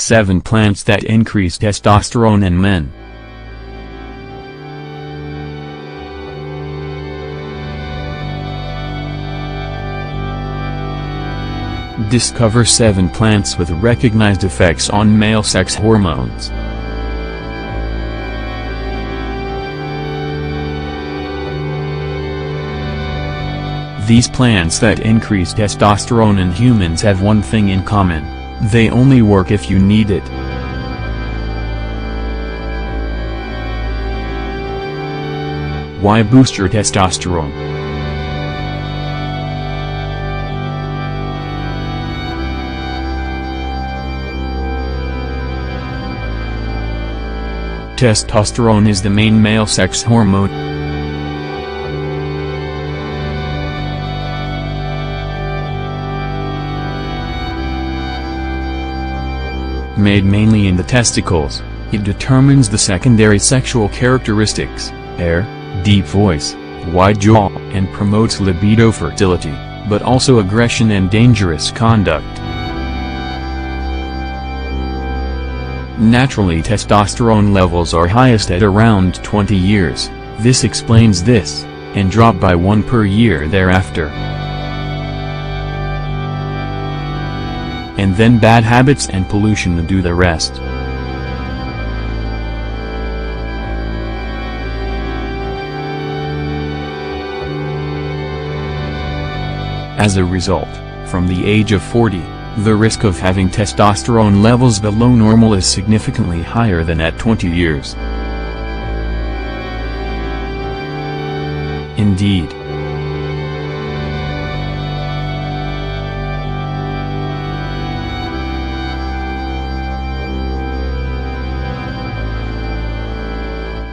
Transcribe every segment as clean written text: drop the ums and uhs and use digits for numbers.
7 plants that increase testosterone in men. Discover 7 plants with recognized effects on male sex hormones. These plants that increase testosterone in humans have one thing in common: they only work if you need it. Why boost your testosterone? Testosterone is the main male sex hormone. Made mainly in the testicles, it determines the secondary sexual characteristics: hair, deep voice, wide jaw, and promotes libido, fertility, but also aggression and dangerous conduct. Naturally, testosterone levels are highest at around 20 years, this explains this, and drop by 1 per year thereafter. And then bad habits and pollution do the rest. As a result, from the age of 40, the risk of having testosterone levels below normal is significantly higher than at 20 years. Indeed.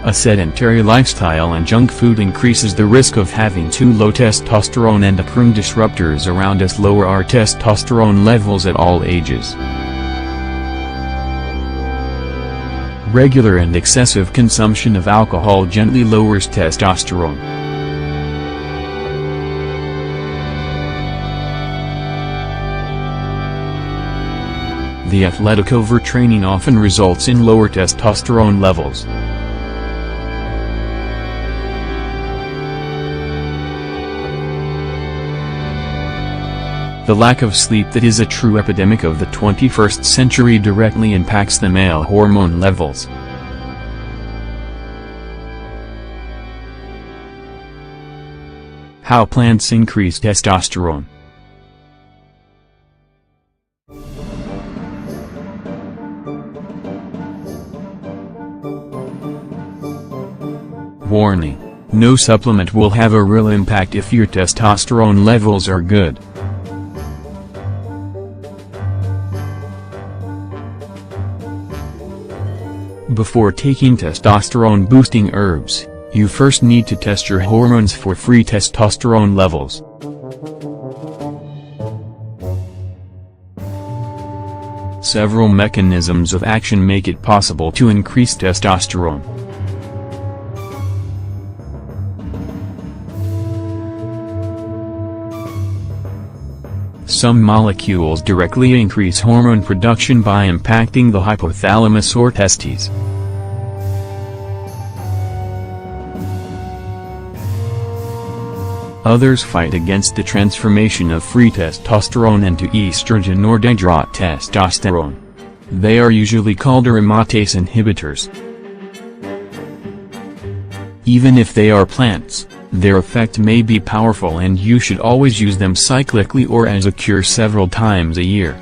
A sedentary lifestyle and junk food increases the risk of having too low testosterone, and endocrine disruptors around us lower our testosterone levels at all ages. Regular and excessive consumption of alcohol gently lowers testosterone. The athletic overtraining often results in lower testosterone levels. The lack of sleep that is a true epidemic of the 21st century directly impacts the male hormone levels. How plants increase testosterone. Warning: no supplement will have a real impact if your testosterone levels are good. Before taking testosterone-boosting herbs, you first need to test your hormones for free testosterone levels. Several mechanisms of action make it possible to increase testosterone. Some molecules directly increase hormone production by impacting the hypothalamus or testes. Others fight against the transformation of free testosterone into estrogen or dihydrotestosterone. They are usually called aromatase inhibitors. Even if they are plants, their effect may be powerful, and you should always use them cyclically or as a cure several times a year.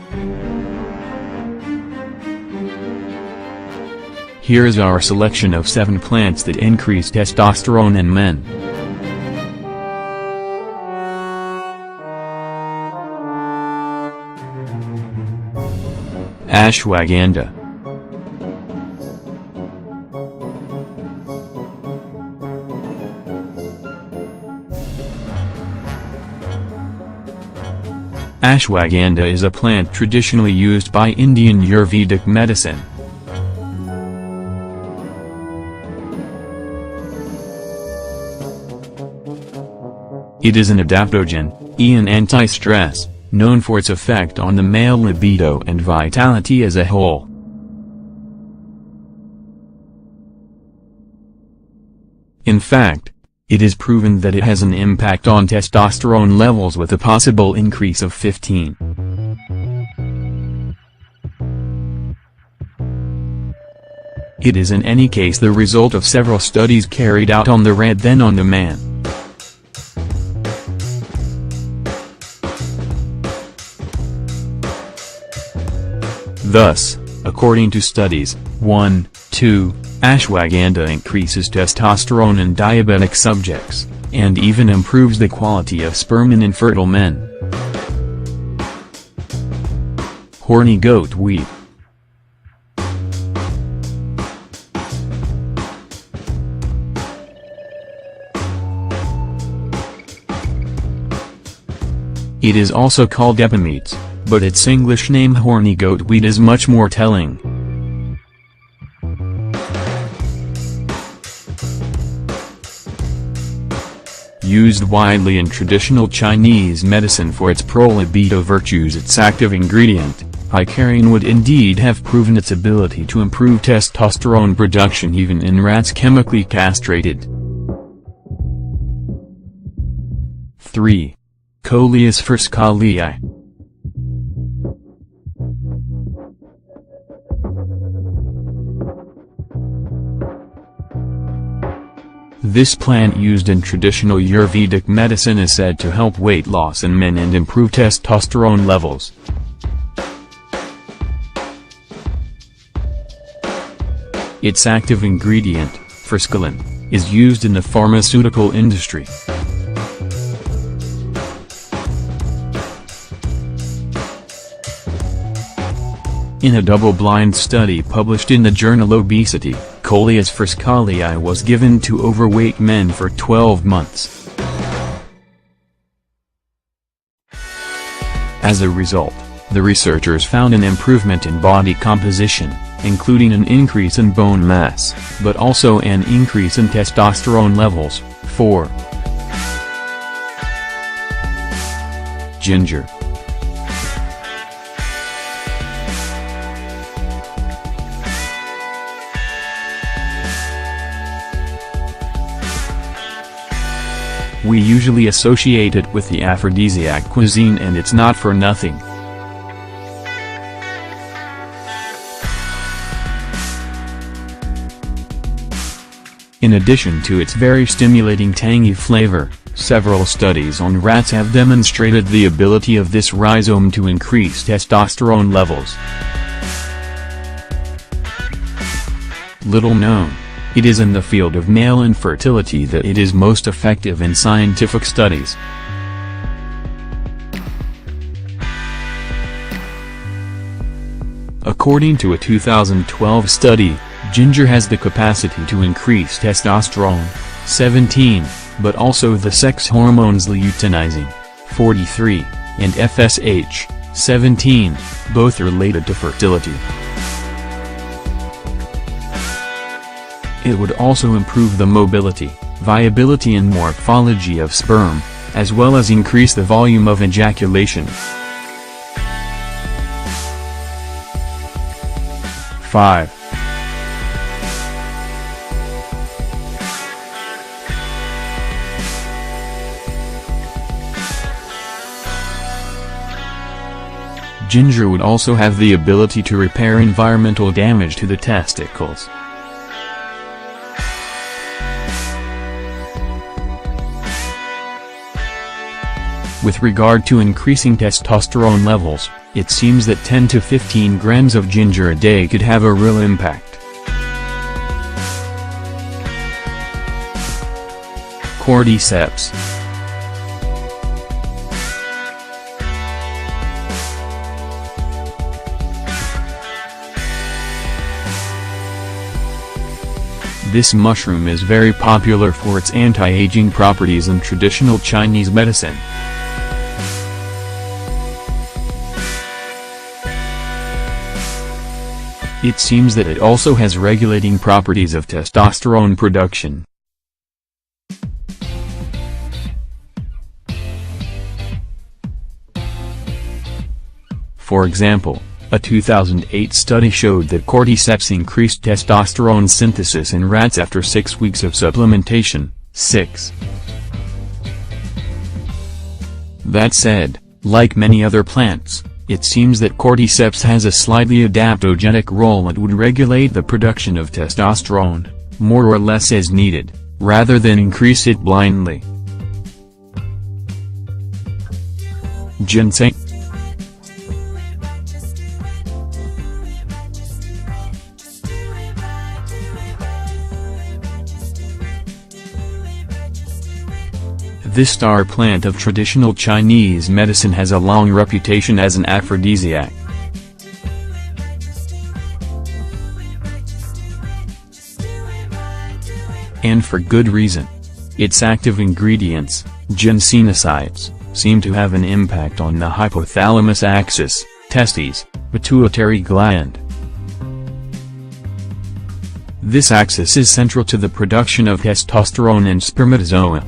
Here is our selection of 7 plants that increase testosterone in men. Ashwagandha. Ashwagandha is a plant traditionally used by Indian Ayurvedic medicine. It is an adaptogen, an anti-stress, known for its effect on the male libido and vitality as a whole. In fact, it is proven that it has an impact on testosterone levels with a possible increase of 15. It is in any case the result of several studies carried out on the rat then on the man. Thus, according to studies, 1, 2, ashwagandha increases testosterone in diabetic subjects, and even improves the quality of sperm in infertile men. Horny goat weed. It is also called epimeats, but its English name horny goat weed is much more telling. Used widely in traditional Chinese medicine for its pro-libido virtues, its active ingredient, picarin, would indeed have proven its ability to improve testosterone production even in rats chemically castrated. 3. Coleus fuscarii. This plant used in traditional Ayurvedic medicine is said to help weight loss in men and improve testosterone levels. Its active ingredient, fuscalin, is used in the pharmaceutical industry. In a double-blind study published in the journal Obesity, Coleus fuscarii was given to overweight men for 12 months. As a result, the researchers found an improvement in body composition, including an increase in bone mass, but also an increase in testosterone levels. 4. Ginger. We usually associate it with the aphrodisiac cuisine, and it's not for nothing. In addition to its very stimulating tangy flavor, several studies on rats have demonstrated the ability of this rhizome to increase testosterone levels. Little known, it is in the field of male infertility that it is most effective in scientific studies. According to a 2012 study, ginger has the capacity to increase testosterone, 17, but also the sex hormones luteinizing, 43, and FSH, 17, both related to fertility. It would also improve the mobility, viability and morphology of sperm, as well as increase the volume of ejaculation. 5. Ginger would also have the ability to repair environmental damage to the testicles. With regard to increasing testosterone levels, it seems that 10 to 15 grams of ginger a day could have a real impact. Cordyceps. This mushroom is very popular for its anti-aging properties in traditional Chinese medicine. It seems that it also has regulating properties of testosterone production. For example, A 2008 study showed that cordyceps increased testosterone synthesis in rats after 6 weeks of supplementation. 6. That said, like many other plants, it seems that cordyceps has a slightly adaptogenic role that would regulate the production of testosterone, more or less as needed, rather than increase it blindly. Ginseng. This star plant of traditional Chinese medicine has a long reputation as an aphrodisiac. And for good reason. Its active ingredients, ginsenosides, seem to have an impact on the hypothalamus axis, testes, pituitary gland. This axis is central to the production of testosterone and spermatozoa.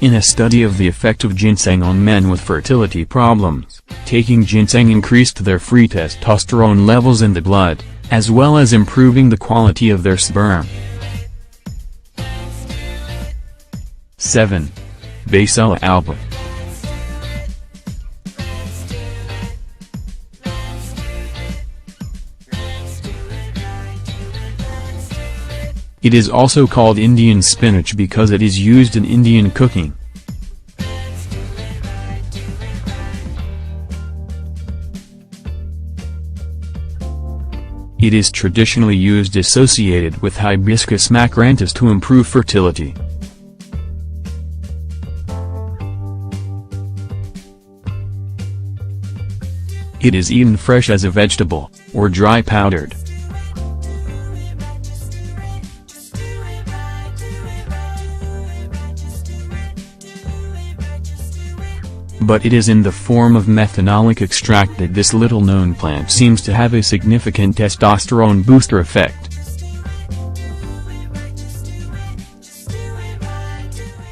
In a study of the effect of ginseng on men with fertility problems, taking ginseng increased their free testosterone levels in the blood, as well as improving the quality of their sperm. 7. Basil alba. It is also called Indian spinach because it is used in Indian cooking. It is traditionally used associated with Hibiscus macranthus to improve fertility. It is eaten fresh as a vegetable, or dry powdered. But it is in the form of methanolic extract that this little-known plant seems to have a significant testosterone booster effect.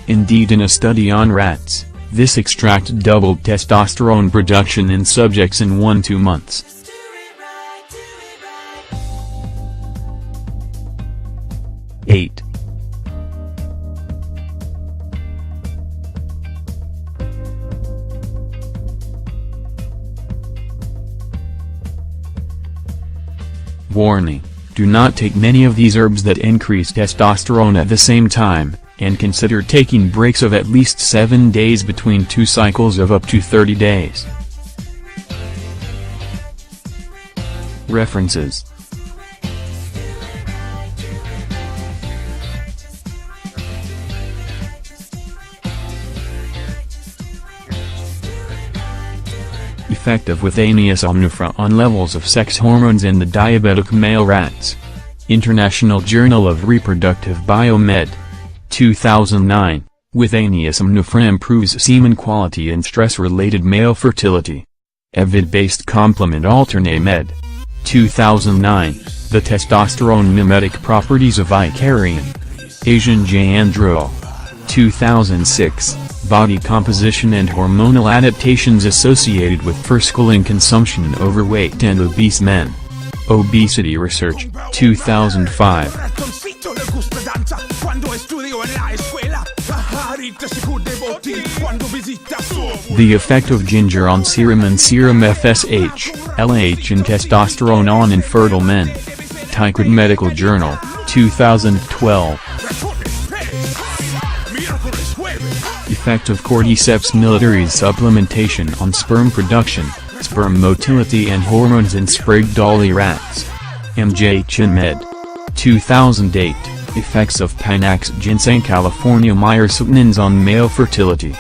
Indeed, in a study on rats, this extract doubled testosterone production in subjects in 1–2 months. Eight. Warning: do not take many of these herbs that increase testosterone at the same time, and consider taking breaks of at least 7 days between 2 cycles of up to 30 days. References. Effect of Withanius omnifera on levels of sex hormones in the diabetic male rats. International Journal of Reproductive Biomed. 2009. Withanius omnifera improves semen quality and stress-related male fertility. Evid-based complement alternate med. 2009. The testosterone mimetic properties of Icarian. Asian J. Andrew. 2006. Body composition and hormonal adaptations associated with first-schooling consumption in overweight and obese men. Obesity Research, 2005. The effect of ginger on serum and serum FSH, LH and testosterone on infertile men. Tycod Medical Journal, 2012. Effect of cordyceps militaris supplementation on sperm production, sperm motility and hormones in Sprague Dawley rats. MJ Chin Med. 2008, Effects of Panax ginseng California myrcentins on male fertility.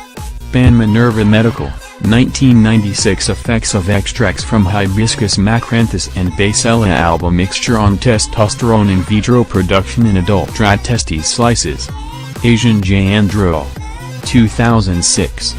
Ban Minerva Medical, 1996 Effects of extracts from Hibiscus macranthus and Basil alba mixture on testosterone in vitro production in adult rat testes slices. Asian J. Andrew. 2006.